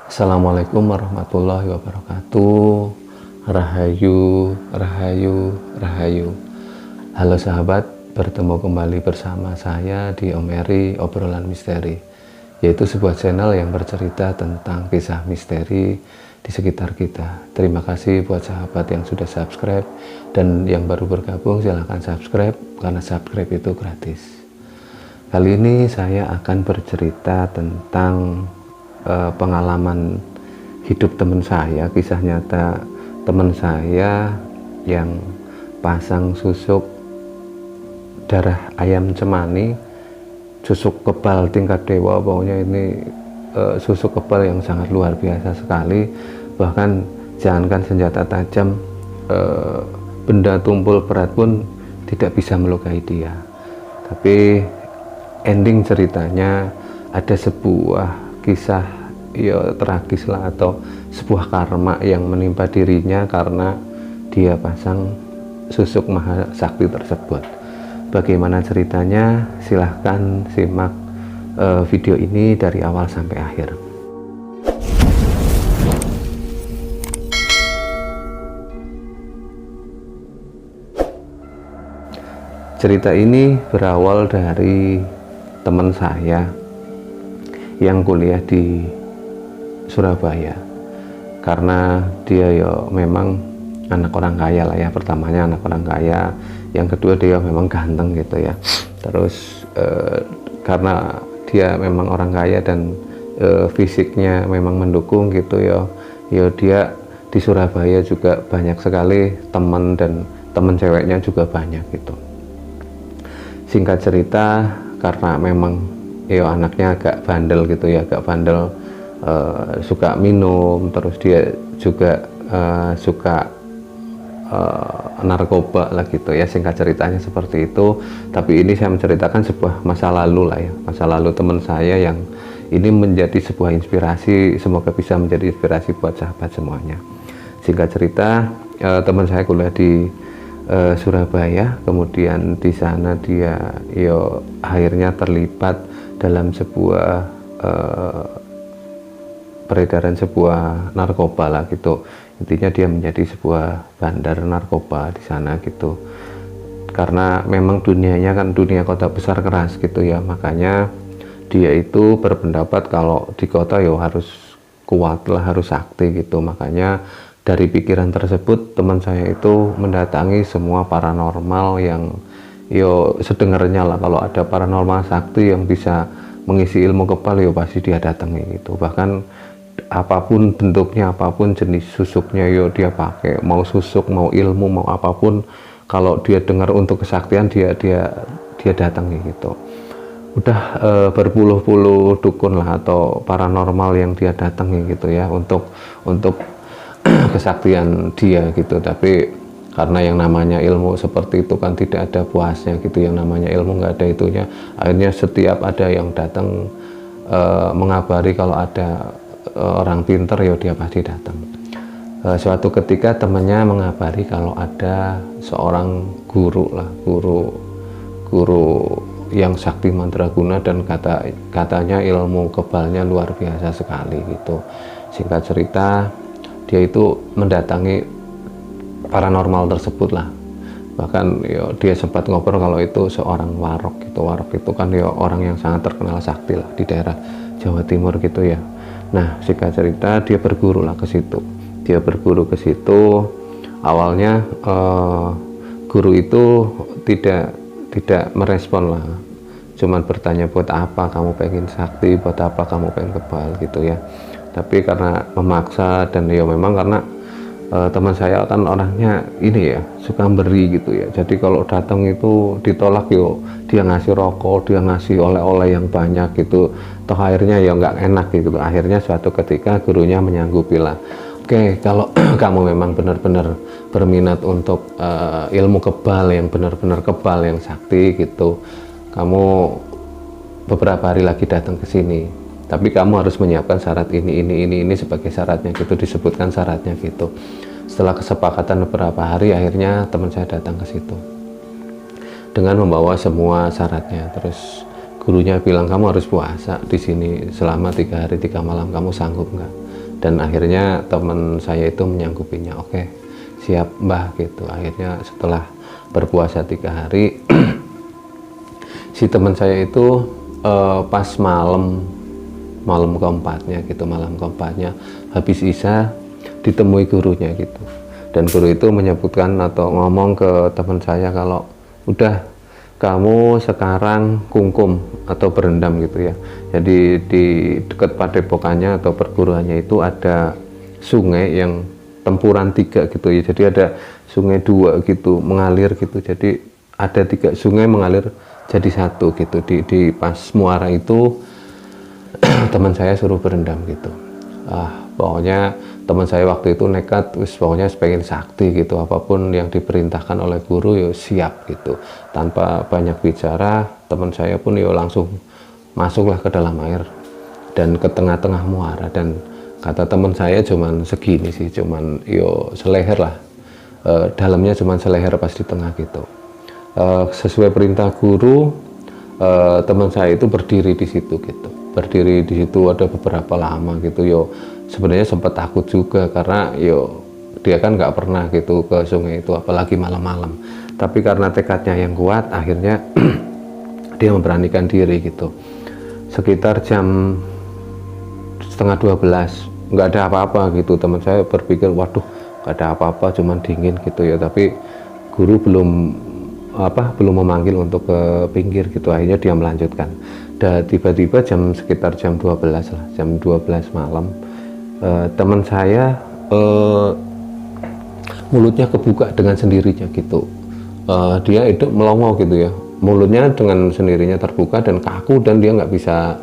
Assalamualaikum warahmatullahi wabarakatuh. Rahayu, rahayu, rahayu. Halo sahabat, bertemu kembali bersama saya di Om Eri Obrolan Misteri, yaitu sebuah channel yang bercerita tentang kisah misteri di sekitar kita. Terima kasih buat sahabat yang sudah subscribe, dan yang baru bergabung silahkan subscribe, karena subscribe itu gratis. Kali ini saya akan bercerita tentang pengalaman hidup teman saya, kisah nyata teman saya yang pasang susuk darah ayam cemani, susuk kebal tingkat dewa. Pokoknya ini susuk kebal yang sangat luar biasa sekali. Bahkan jangankan senjata tajam, benda tumpul berat pun tidak bisa melukai dia. Tapi ending ceritanya ada sebuah kisah ya tragis lah, atau sebuah karma yang menimpa dirinya karena dia pasang susuk maha sakti tersebut. Bagaimana ceritanya? Silahkan simak video ini dari awal sampai akhir. Cerita ini berawal dari teman saya yang kuliah di Surabaya. Karena dia ya memang anak orang kaya lah ya, pertamanya anak orang kaya, yang kedua dia memang ganteng gitu ya. Terus karena dia memang orang kaya dan fisiknya memang mendukung gitu ya, dia di Surabaya juga banyak sekali teman, dan teman ceweknya juga banyak gitu. Singkat cerita, karena memang anaknya agak bandel gitu ya, agak bandel, suka minum, terus dia juga suka narkoba lah gitu ya. Singkat ceritanya seperti itu. Tapi ini saya menceritakan sebuah masa lalu lah ya, masa lalu teman saya yang ini menjadi sebuah inspirasi, semoga bisa menjadi inspirasi buat sahabat semuanya. Singkat cerita, teman saya kuliah di Surabaya, kemudian di sana dia akhirnya terlibat dalam sebuah peredaran sebuah narkoba lah gitu. Intinya dia menjadi sebuah bandar narkoba di sana gitu. Karena memang dunianya kan dunia kota besar keras gitu ya, makanya dia itu berpendapat kalau di kota harus kuat lah, harus sakti gitu. Makanya dari pikiran tersebut teman saya itu mendatangi semua paranormal yang sedengarnya lah, kalau ada paranormal sakti yang bisa mengisi ilmu kebal pasti dia datangi gitu. Bahkan apapun bentuknya, apapun jenis susuknya dia pakai, mau susuk, mau ilmu, mau apapun, kalau dia dengar untuk kesaktian dia datangi gitu. Udah berpuluh-puluh dukun lah atau paranormal yang dia datangi gitu ya, untuk kesaktian dia gitu. Tapi karena yang namanya ilmu seperti itu kan tidak ada puasnya gitu, yang namanya ilmu nggak ada itunya. Akhirnya setiap ada yang datang mengabari kalau ada orang pinter, dia pasti datang. Suatu ketika temannya mengabari kalau ada seorang guru lah, guru yang sakti mandraguna, dan katanya ilmu kebalnya luar biasa sekali gitu. Singkat cerita, dia itu mendatangi paranormal tersebut lah. Bahkan dia sempat ngobrol kalau itu seorang warok gitu. Warok itu kan orang yang sangat terkenal sakti lah di daerah Jawa Timur gitu ya. Nah, singkat cerita dia berguru lah ke situ. Dia berguru ke situ. Awalnya guru itu tidak merespon lah. Cuman bertanya, buat apa kamu pengen sakti, buat apa kamu pengen kebal gitu ya. Tapi karena memaksa, dan memang karena teman saya kan orangnya ini ya, suka beri gitu ya. Jadi kalau datang itu ditolak dia ngasih rokok, dia ngasih oleh-oleh yang banyak gitu. Toh akhirnya nggak enak gitu. Akhirnya suatu ketika gurunya menyanggupi lah, oke, kalau kamu memang benar-benar berminat untuk ilmu kebal yang benar-benar kebal, yang sakti gitu, kamu beberapa hari lagi datang ke sini. Tapi kamu harus menyiapkan syarat ini sebagai syaratnya gitu, disebutkan syaratnya gitu. Setelah kesepakatan beberapa hari, akhirnya teman saya datang ke situ dengan membawa semua syaratnya. Terus gurunya bilang, kamu harus puasa di sini selama 3 hari 3 malam, kamu sanggup nggak? Dan akhirnya teman saya itu menyanggupinya, oke siap mbah gitu. Akhirnya setelah berpuasa 3 hari si teman saya itu pas malam keempatnya gitu, malam keempatnya habis isya ditemui gurunya gitu. Dan guru itu menyebutkan atau ngomong ke teman saya kalau udah kamu sekarang kungkum atau berendam gitu ya. Jadi di dekat padepokannya atau perguruannya itu ada sungai yang tempuran 3 gitu ya. Jadi ada sungai 2 gitu mengalir gitu. Jadi ada 3 sungai mengalir jadi 1 gitu. Di pas muara itu teman saya suruh berendam gitu. Pokoknya teman saya waktu itu nekat, pokoknya pengen sakti gitu, apapun yang diperintahkan oleh guru ya siap gitu. Tanpa banyak bicara, teman saya pun ya langsung masuklah ke dalam air dan ke tengah-tengah muara. Dan kata teman saya cuman segini sih, cuman yo seleher lah, dalamnya cuman seleher pas di tengah gitu. Sesuai perintah guru, teman saya itu berdiri di situ gitu. Berdiri di situ ada beberapa lama gitu. Yo sebenarnya sempat takut juga karena yo dia kan nggak pernah gitu ke sungai itu, apalagi malam-malam. Tapi karena tekadnya yang kuat, akhirnya dia memberanikan diri gitu. Sekitar jam setengah 12 nggak ada apa-apa gitu. Teman saya berpikir waduh nggak ada apa-apa, cuman dingin gitu ya. Tapi guru belum memanggil untuk ke pinggir gitu. Akhirnya dia melanjutkan. Dan tiba-tiba sekitar jam 12 lah, jam 12 malam, teman saya mulutnya kebuka dengan sendirinya gitu. Dia itu melongo gitu ya, mulutnya dengan sendirinya terbuka dan kaku, dan dia nggak bisa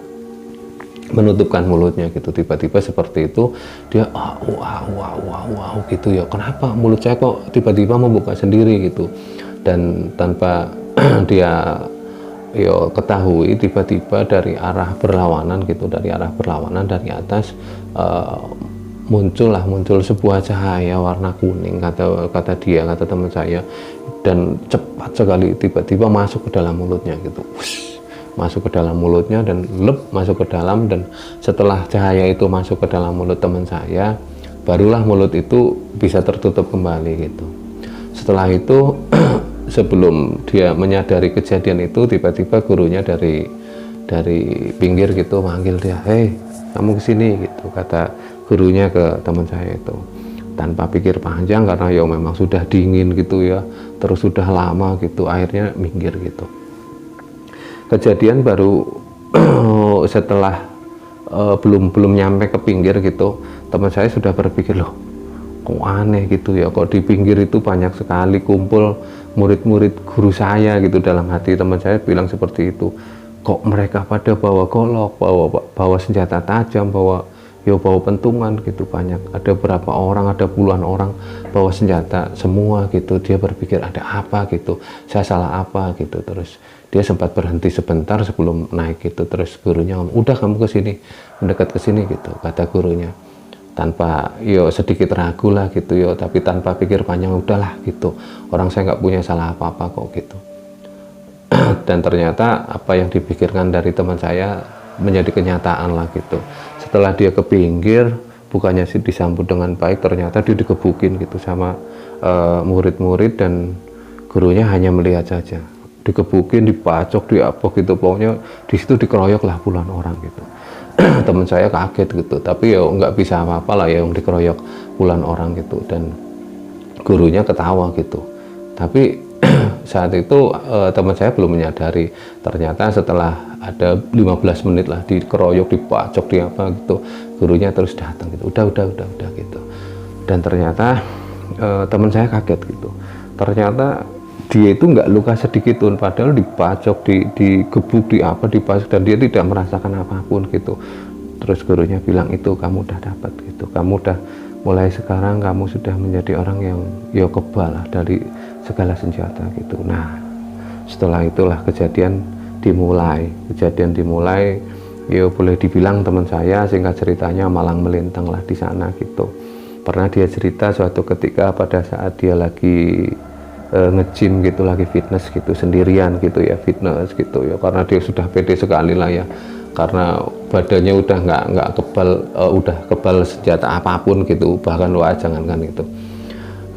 menutupkan mulutnya gitu. Tiba-tiba seperti itu dia wow gitu ya, kenapa mulut saya kok tiba-tiba membuka sendiri gitu. Dan tanpa dia ketahui, tiba-tiba dari arah berlawanan gitu, dari atas muncul sebuah cahaya warna kuning, kata teman saya, dan cepat sekali tiba-tiba masuk ke dalam mulutnya gitu. Masuk ke dalam mulutnya dan masuk ke dalam. Dan setelah cahaya itu masuk ke dalam mulut teman saya, barulah mulut itu bisa tertutup kembali gitu. Setelah itu sebelum dia menyadari kejadian itu, tiba-tiba gurunya dari pinggir gitu manggil dia, hei kamu kesini gitu, kata gurunya ke teman saya itu. Tanpa pikir panjang, karena ya memang sudah dingin gitu ya, terus sudah lama gitu, akhirnya minggir gitu. Kejadian baru setelah belum nyampe ke pinggir gitu, teman saya sudah berpikir, loh kok aneh gitu ya, kok di pinggir itu banyak sekali kumpul murid-murid guru saya gitu. Dalam hati teman saya bilang seperti itu, kok mereka pada bawa golok, bawa senjata tajam, bawa pentungan gitu, banyak, ada berapa orang, ada puluhan orang bawa senjata semua gitu. Dia berpikir ada apa gitu, saya salah apa gitu. Terus dia sempat berhenti sebentar sebelum naik gitu. Terus gurunya ngomong, udah kamu kesini, mendekat ke sini gitu, kata gurunya. Tanpa sedikit ragu lah gitu tapi tanpa pikir panjang, udahlah gitu, orang saya nggak punya salah apa-apa kok gitu. Dan ternyata apa yang dipikirkan dari teman saya menjadi kenyataan lah gitu. Setelah dia ke pinggir, bukannya sih disambut dengan baik, ternyata dia dikebukin gitu sama murid-murid, dan gurunya hanya melihat saja. Dikebukin, dipacok, diapok gitu, pokoknya di situ dikeroyok lah puluhan orang gitu. Teman saya kaget gitu, tapi nggak bisa apa-apa lah ya, yang dikeroyok puluhan orang gitu. Dan gurunya ketawa gitu. Tapi saat itu teman saya belum menyadari, ternyata setelah ada 15 menit lah dikeroyok, dipacok, apa gitu, gurunya terus datang gitu, udah gitu. Dan ternyata teman saya kaget gitu, ternyata dia itu nggak luka sedikit pun, padahal dipacok, digebuk, dipacok, dan dia tidak merasakan apapun gitu. Terus gurunya bilang, itu kamu udah dapat gitu, kamu udah mulai sekarang kamu sudah menjadi orang yang kebal lah dari segala senjata gitu. Nah setelah itulah kejadian dimulai, boleh dibilang teman saya singkat ceritanya malang melintang lah di sana gitu. Pernah dia cerita suatu ketika pada saat dia lagi nge-gym gitu, lagi fitness gitu, sendirian gitu ya, fitness gitu ya, karena dia sudah pede sekali lah ya, karena badannya udah nggak kebal, udah kebal senjata apapun gitu, bahkan wah jangankan itu.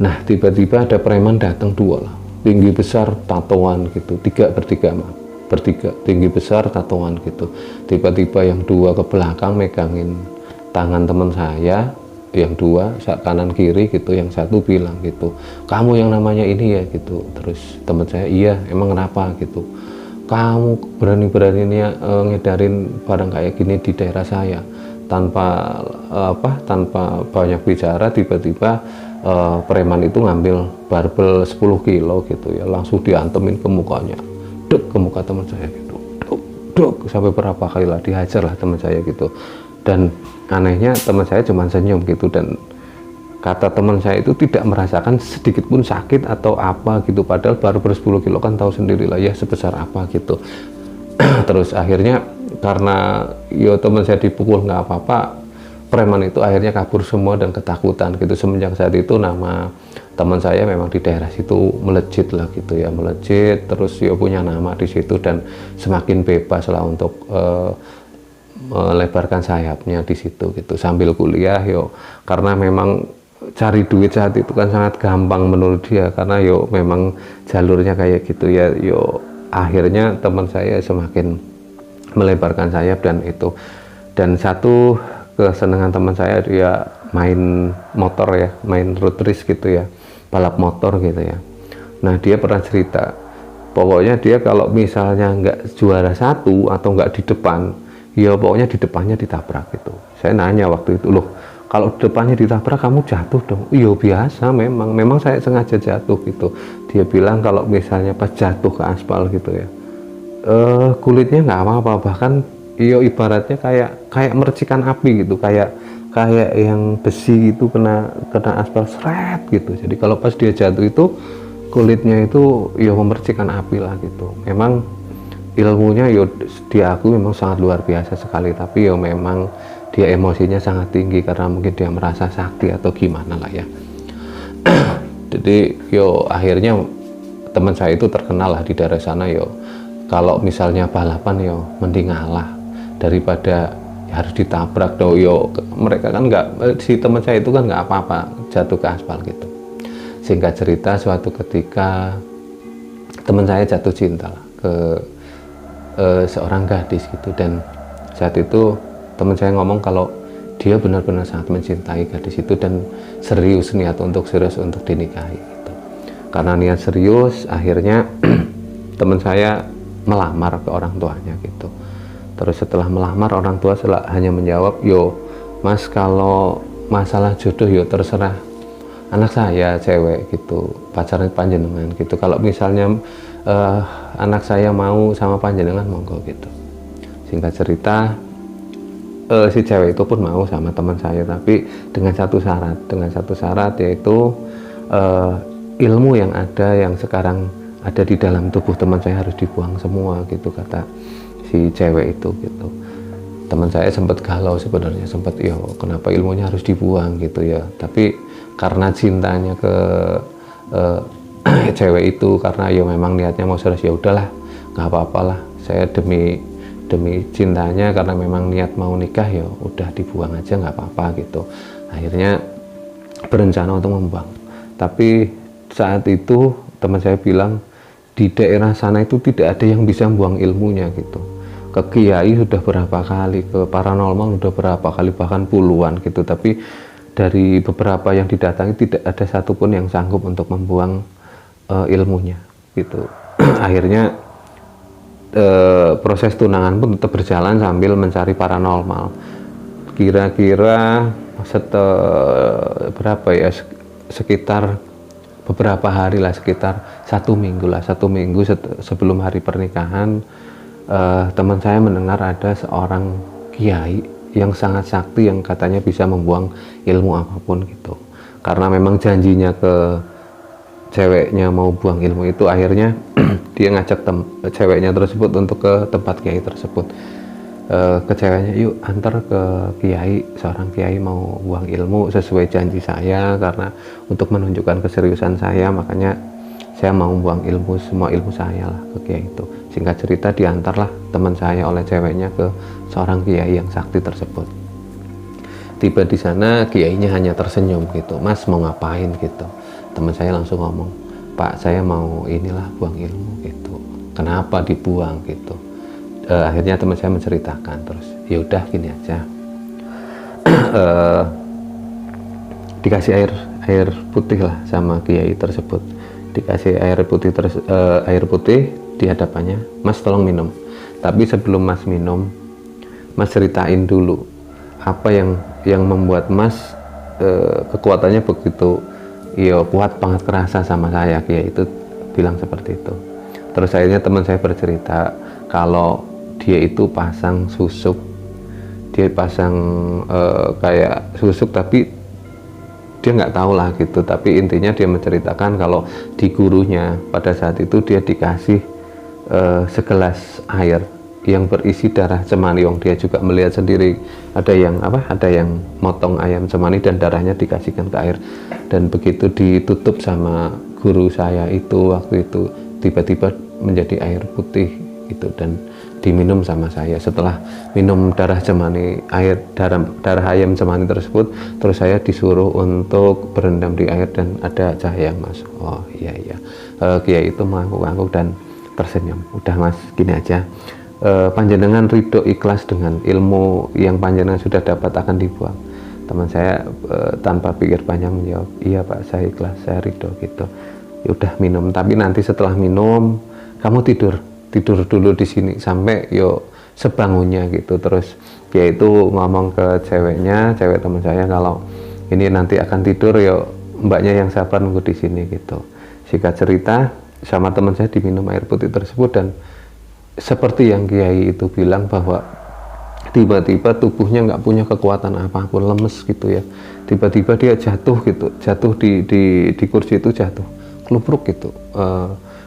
Nah tiba-tiba ada preman datang dua lah, tinggi besar tatoan gitu, bertiga tinggi besar tatoan gitu. Tiba-tiba yang dua ke belakang megangin tangan teman saya, yang dua kanan kiri gitu, yang satu bilang gitu, kamu yang namanya ini ya gitu. Terus teman saya, iya emang kenapa gitu, kamu berani-beraninya ngedarin barang kayak gini di daerah saya tanpa tanpa banyak bicara. Tiba-tiba preman itu ngambil barbel 10 kilo gitu ya, langsung diantemin ke mukanya, dek ke muka teman saya gitu, dek sampai berapa kali lah dihajar lah teman saya gitu. Dan anehnya teman saya cuma senyum gitu, dan kata teman saya itu tidak merasakan sedikit pun sakit atau apa gitu, padahal baru 10 kilo kan tahu sendirilah ya sebesar apa gitu. Terus akhirnya karena yo teman saya dipukul nggak apa-apa, preman itu akhirnya kabur semua dan ketakutan gitu. Semenjak saat itu nama teman saya memang di daerah situ melejit lah gitu ya, melejit, terus yo punya nama di situ dan semakin bebas lah untuk melebarkan sayapnya di situ gitu sambil kuliah yo, karena memang cari duit saat itu kan sangat gampang menurut dia, karena yo memang jalurnya kayak gitu ya. Yo akhirnya teman saya semakin melebarkan sayap dan itu. Dan satu kesenangan teman saya, dia main motor ya, main road race gitu ya, balap motor gitu ya. Nah dia pernah cerita, pokoknya dia kalau misalnya nggak juara satu atau nggak di depan, ya pokoknya di depannya ditabrak gitu. Saya nanya waktu itu, loh kalau di depannya ditabrak kamu jatuh dong? Iya biasa, memang saya sengaja jatuh gitu. Dia bilang kalau misalnya pas jatuh ke aspal gitu ya, kulitnya nggak apa-apa, bahkan iyo ibaratnya kayak mercikan api gitu, kayak yang besi gitu kena aspal seret gitu. Jadi kalau pas dia jatuh itu kulitnya itu ya memercikan api lah gitu. Memang ilmunya yo dia aku memang sangat luar biasa sekali, tapi yo memang dia emosinya sangat tinggi karena mungkin dia merasa sakti atau gimana lah ya. Jadi yo akhirnya teman saya itu terkenal lah di daerah sana, yo kalau misalnya balapan yo mending ngalah daripada harus ditabrak dong. Yo mereka kan nggak, si teman saya itu kan nggak apa-apa jatuh ke aspal gitu. Singkat cerita, suatu ketika teman saya jatuh cinta lah ke seorang gadis gitu, dan saat itu teman saya ngomong kalau dia benar-benar sangat mencintai gadis itu dan serius niat untuk dinikahi gitu. Karena niat serius, akhirnya teman saya melamar ke orang tuanya gitu. Terus setelah melamar, orang tua hanya menjawab, yo mas kalau masalah jodoh yo terserah anak saya cewek gitu, pacarnya panjenengan gitu. Kalau misalnya anak saya mau sama panjenengan monggo gitu. Singkat cerita, si cewek itu pun mau sama teman saya, tapi dengan satu syarat yaitu ilmu yang sekarang ada di dalam tubuh teman saya harus dibuang semua gitu, kata si cewek itu gitu. Teman saya sempat galau sebenarnya, sempat ya kenapa ilmunya harus dibuang gitu ya, tapi karena cintanya ke cewek itu, karena ya memang niatnya mau serius, ya udahlah nggak apa-apalah, saya demi cintanya, karena memang niat mau nikah, ya udah dibuang aja nggak apa-apa gitu. Akhirnya berencana untuk membuang, tapi saat itu teman saya bilang di daerah sana itu tidak ada yang bisa membuang ilmunya gitu. Ke kiai sudah berapa kali, ke paranormal sudah berapa kali, bahkan puluhan gitu, tapi dari beberapa yang didatangi tidak ada satupun yang sanggup untuk membuang ilmunya gitu. Akhirnya proses tunangan pun tetap berjalan sambil mencari paranormal. Kira-kira berapa ya, sekitar beberapa hari lah, sekitar satu minggu sebelum hari pernikahan, teman saya mendengar ada seorang kiai yang sangat sakti yang katanya bisa membuang ilmu apapun gitu. Karena memang janjinya ke ceweknya mau buang ilmu itu, akhirnya dia ngajak ceweknya tersebut untuk ke tempat kiai tersebut. Ke ceweknya, yuk antar ke kiai, seorang kiai mau buang ilmu sesuai janji saya, karena untuk menunjukkan keseriusan saya makanya saya mau buang ilmu, semua ilmu saya lah ke kiai itu. Singkat cerita, diantarlah teman saya oleh ceweknya ke seorang kiai yang sakti tersebut. Tiba di sana, kiainya hanya tersenyum gitu, "Mas mau ngapain?" gitu. Teman saya langsung ngomong, "Pak, saya mau inilah buang ilmu," gitu. "Kenapa dibuang?" gitu. Akhirnya teman saya menceritakan, terus ya udah gini aja, dikasih air putih lah sama kiai tersebut. Dikasih air putih di hadapannya, "Mas tolong minum. Tapi sebelum Mas minum, Mas ceritain dulu apa yang membuat Mas kekuatannya begitu ya kuat banget kerasa sama saya." Kiai itu bilang seperti itu. Terus akhirnya teman saya bercerita kalau dia itu pasang susuk, dia pasang kayak susuk, tapi dia nggak tahu lah gitu, tapi intinya dia menceritakan kalau di gurunya pada saat itu dia dikasih segelas air yang berisi darah cemani. Dia juga melihat sendiri ada yang motong ayam cemani dan darahnya dikasihkan ke air, dan begitu ditutup sama guru saya itu waktu itu tiba-tiba menjadi air putih gitu dan diminum sama saya. Setelah minum darah ayam cemani tersebut, terus saya disuruh untuk berendam di air dan ada cahaya yang masuk. Oh iya. Kiai itu mengangguk-angguk dan tersenyum. "Udah Mas, gini aja, panjenengan ridho ikhlas dengan ilmu yang panjenengan sudah dapat akan dibuang?" Teman saya tanpa pikir panjang menjawab, "Iya Pak, saya ikhlas, saya ridho," gitu. "Ya udah minum, tapi nanti setelah minum kamu tidur dulu di sini sampai sebangunnya," gitu. Terus dia itu ngomong ke cewek teman saya, kalau ini nanti akan tidur mbaknya yang sabar nunggu di sini gitu. Singkat cerita, sama teman saya diminum air putih tersebut, dan seperti yang kiai itu bilang bahwa tiba-tiba tubuhnya nggak punya kekuatan apapun, lemes gitu ya. Tiba-tiba dia jatuh di kursi itu, jatuh kelubruk gitu,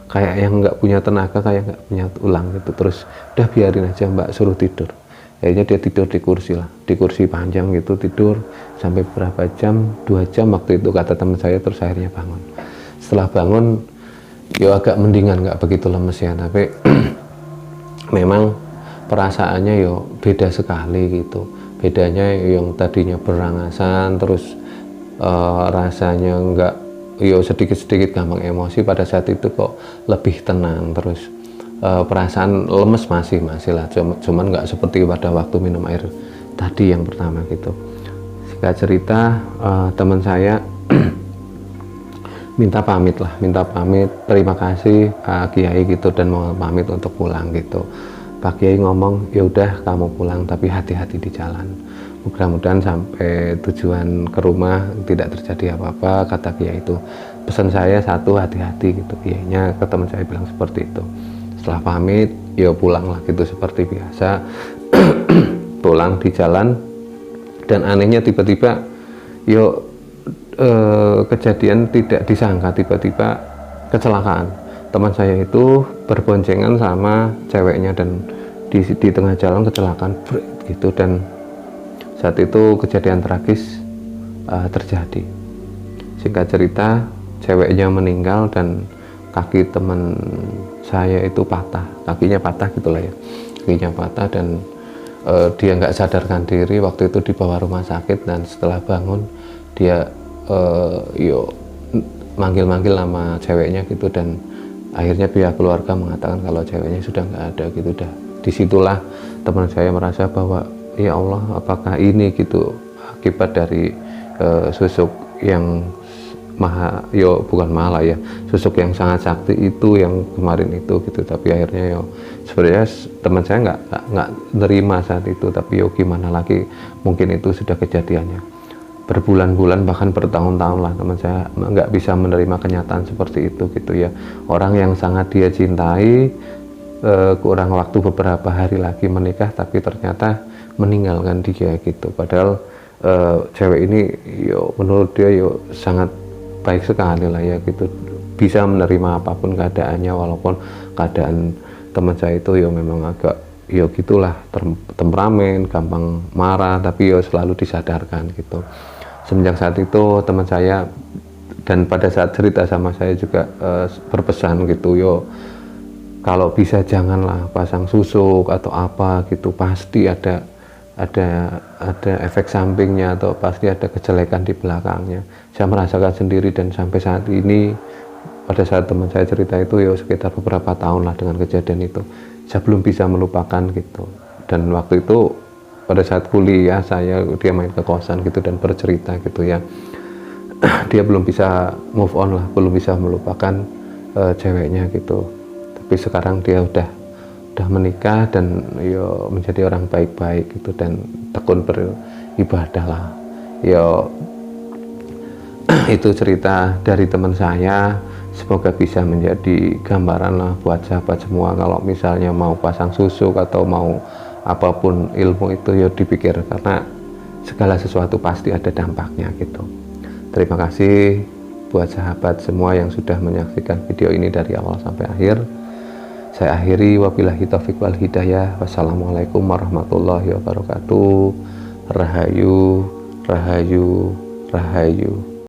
kayak yang nggak punya tenaga, kayak nggak punya tulang gitu. Terus udah biarin aja Mbak, suruh tidur. Akhirnya dia tidur di kursi panjang gitu, tidur sampai berapa jam, 2 jam waktu itu kata teman saya. Terus akhirnya bangun. Setelah bangun agak mendingan, nggak begitu lemes ya, tapi memang perasaannya beda sekali gitu. Bedanya yang tadinya berangasan, terus rasanya nggak sedikit-sedikit gampang emosi, pada saat itu kok lebih tenang. Terus perasaan lemes masih lah, cuman nggak seperti pada waktu minum air tadi yang pertama gitu. Singkat cerita, teman saya minta pamit, terima kasih Pak Kiai gitu, dan mau pamit untuk pulang gitu. Pak Kiai ngomong, "Ya udah kamu pulang, tapi hati-hati di jalan. Mudah-mudahan sampai tujuan ke rumah tidak terjadi apa-apa," kata Kiai itu. Pesan saya satu, hati-hati gitu. Kiainya ke teman saya bilang seperti itu. Setelah pamit, pulang lah gitu seperti biasa. Pulang di jalan, dan anehnya tiba-tiba kejadian tidak disangka, tiba-tiba kecelakaan. Teman saya itu berboncengan sama ceweknya, dan di tengah jalan kecelakaan gitu, dan saat itu kejadian tragis terjadi. Singkat cerita, ceweknya meninggal dan kaki teman saya itu patah, kakinya patah gitulah ya, kakinya patah, dan dia nggak sadarkan diri. Waktu itu dibawa rumah sakit, dan setelah bangun dia manggil-manggil nama ceweknya gitu, dan akhirnya pihak keluarga mengatakan kalau ceweknya sudah nggak ada gitu. Dah disitulah teman saya merasa bahwa ya Allah, apakah ini gitu akibat dari susuk yang bukan malah ya, susuk yang sangat sakti itu yang kemarin itu gitu. Tapi akhirnya sebenarnya teman saya nggak nerima saat itu, tapi gimana lagi, mungkin itu sudah kejadiannya berbulan-bulan bahkan bertahun-tahun lah. Teman saya nggak bisa menerima kenyataan seperti itu gitu ya. Orang yang sangat dia cintai kurang waktu beberapa hari lagi menikah, tapi ternyata meninggalkan dia gitu. Padahal cewek ini menurut dia sangat baik sekali lah ya gitu, bisa menerima apapun keadaannya, walaupun keadaan teman saya itu memang agak gitulah, temperamen, gampang marah, tapi selalu disadarkan gitu. Semenjak saat itu teman saya, dan pada saat cerita sama saya juga berpesan gitu, kalau bisa janganlah pasang susuk atau apa gitu, pasti ada efek sampingnya atau pasti ada kejelekan di belakangnya. Saya merasakan sendiri, dan sampai saat ini pada saat teman saya cerita itu ya sekitar beberapa tahun lah dengan kejadian itu, saya belum bisa melupakan gitu. Dan waktu itu pada saat kuliah dia main ke kosan gitu dan bercerita gitu ya, dia belum bisa move on lah, belum bisa melupakan ceweknya gitu. Tapi sekarang dia udah menikah dan yo menjadi orang baik-baik gitu, dan tekun beribadah lah. Yo itu cerita dari teman saya, semoga bisa menjadi gambaran lah buat sahabat semua. Kalau misalnya mau pasang susuk atau mau apapun ilmu itu, ya dipikir, karena segala sesuatu pasti ada dampaknya gitu. Terima kasih buat sahabat semua yang sudah menyaksikan video ini dari awal sampai akhir. Saya akhiri, wabillahi taufiq wal hidayah. Wassalamualaikum warahmatullahi wabarakatuh. Rahayu, rahayu, rahayu.